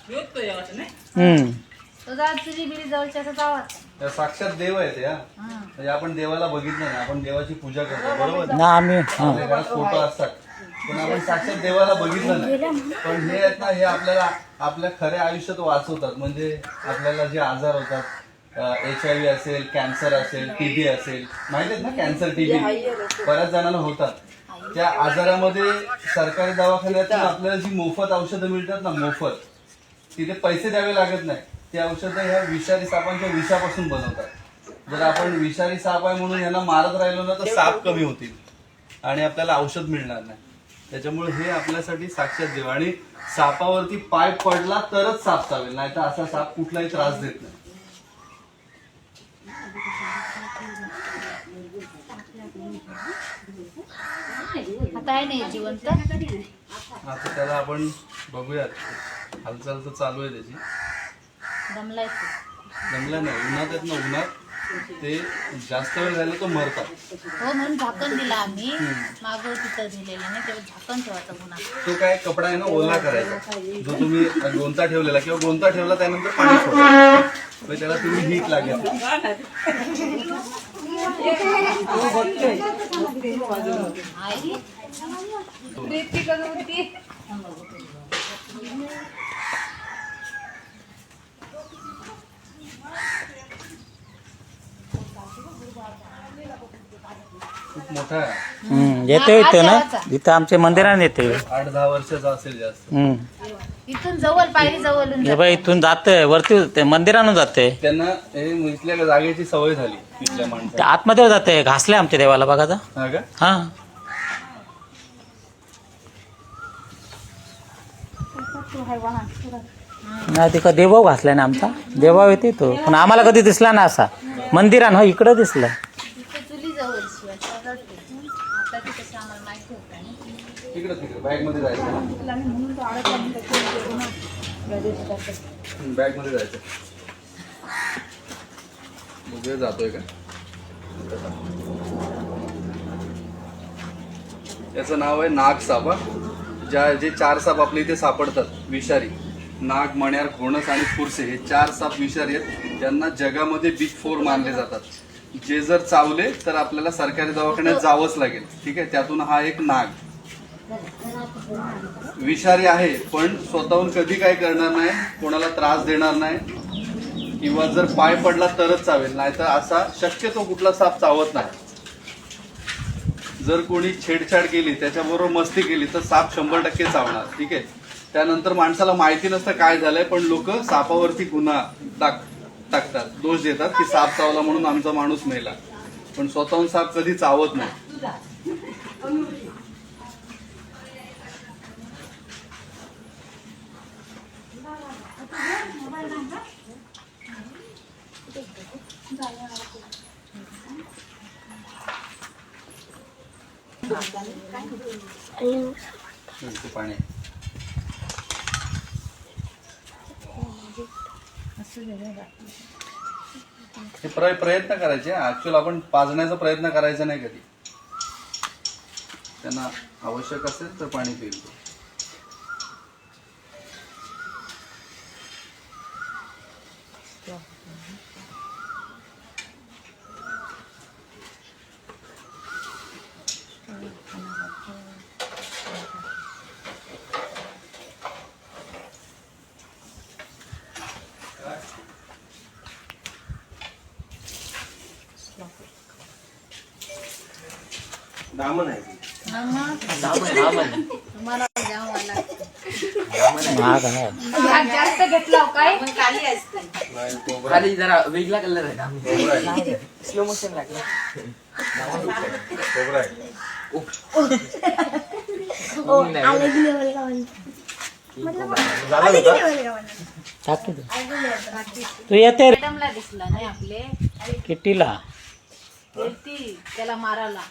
या साक्षात देव आहेत या. म्हणजे आपण देवाला बघितलं नाही, आपण देवाची पूजा करतो बरोबर ना आम्ही आपल्या घरात फोटो असतात पण आपण साक्षात देवाला बघितलं नाही. पण हे आहेत ना, हे आपल्याला आपल्या खऱ्या आयुष्यात वाचवतात. म्हणजे आपल्याला जे आजार होतात, HIV असेल, कॅन्सर असेल, TB असेल, माहिती आहेत ना कॅन्सर TB बऱ्याच जणांना होतात. त्या आजारामध्ये सरकारी दवाखान्यातून आपल्याला जी मोफत औषधं मिळतात ना, मोफत, तिथे पैसे द्यावे लागत नाही. ती औषधं ह्या विषारी सापांच्या विषापासून बनवतात. जर आपण विषारी साप आहे म्हणून यांना मारत राहिलो ना तर साप कमी होतील आणि आपल्याला औषध मिळणार नाही. त्याच्यामुळे हे आपल्यासाठी साक्षात देव. आणि सापावरती पाय पडला तरच साप चावेल, नाही तर असा साप कुठलाही त्रास देत नाही. आता आहे नाही जिवंत. आता त्याला आपण बघूयात, हालचाल तर चालू आहे त्याची. दमलाय जमलं नाही, उन्हात आहेत ना, उन्हात ते जास्त वेळ झाला तो मरतात. हो म्हणून झाकण दिलं आम्ही मागं तिथं दिलेलं नाही, तेव्हा झाकण ठेवायचं पुन्हा. तो काय कपडा आहे ना ओला करायचा, जो तुम्ही गोंता ठेवलेला किंवा गोंता ठेवला त्यानंतर पाणी सोडायचं, म्हणजे त्याला तुम्ही हीट लागेल. खूप मोठा आहे, येते इथे ना, इथं आमच्या मंदिरात येते. 8-10 वर्षाचा असेल जास्त. इथून जवळ पायरी जवळ हे बाई इथून जाते वरती, ते मंदिरानं जाते. त्यांना हे इथल्या जागेची सवय झाली इथल्या ते माणसाला. आतमध्ये जाते, घासले आमच्या देवाला बघा आता. हा का? हा नाही तिकडं देवभाव घासलाय ना आमचा, देवभाव येते तो, पण आम्हाला कधी दिसला ना असा मंदिरानं. हो इकडं दिसला. चुली जवळ आता तिथे आम्हाला माहिती होतं. तिकडे तिकडे बॅग मध्ये जायचं, बॅग मध्ये जायचं. बघूया जातोय का. याचं नाव आहे नाग साप. जे 4 साप आपल्या इथे सापडतात विषारी, नाग, मण्यार, घोणस आणि फुरसे, हे 4 साप विषारी आहेत. त्यांना जगामध्ये बिग 4 मानले जातात. जे जर चावले तर आपल्याला सरकारी दवाखान्यात जावंच लागेल. ठीक आहे, त्यातून हा एक नाग विषारी आहे, पण स्वतःहून कधी काय करणार नाही, कोणाला त्रास देणार नाही, किंवा जर पाय पडला तरच चावेल, नाहीतर असा शक्यतो कुठला साप चावत नाही. जर कोणी छेडछाड केली, त्याच्याबरोबर मस्ती केली तर साप 100% चावणार. ठीक आहे, त्यानंतर माणसाला माहिती नसतं काय झालंय, पण लोक सापावरती गुन्हा टाकतात, दोष देतात की साप चावला म्हणून आमचा माणूस मेला, पण स्वतःहून साप कधी चावत नाही. पाणी हे प्रयत्न करायचे. ऍक्च्युअल आपण पाजण्याचा प्रयत्न करायचा नाही कधी. त्यांना आवश्यक असेल तर पाणी पिईल. दामन आहे, तुम्हाला जास्त घेतला काय खाली असते, खाली जरा वेगळा कलर आहे, स्लो मोशन लागला. तू येते दिसला नाही आपले किटीला त्याला मारायला.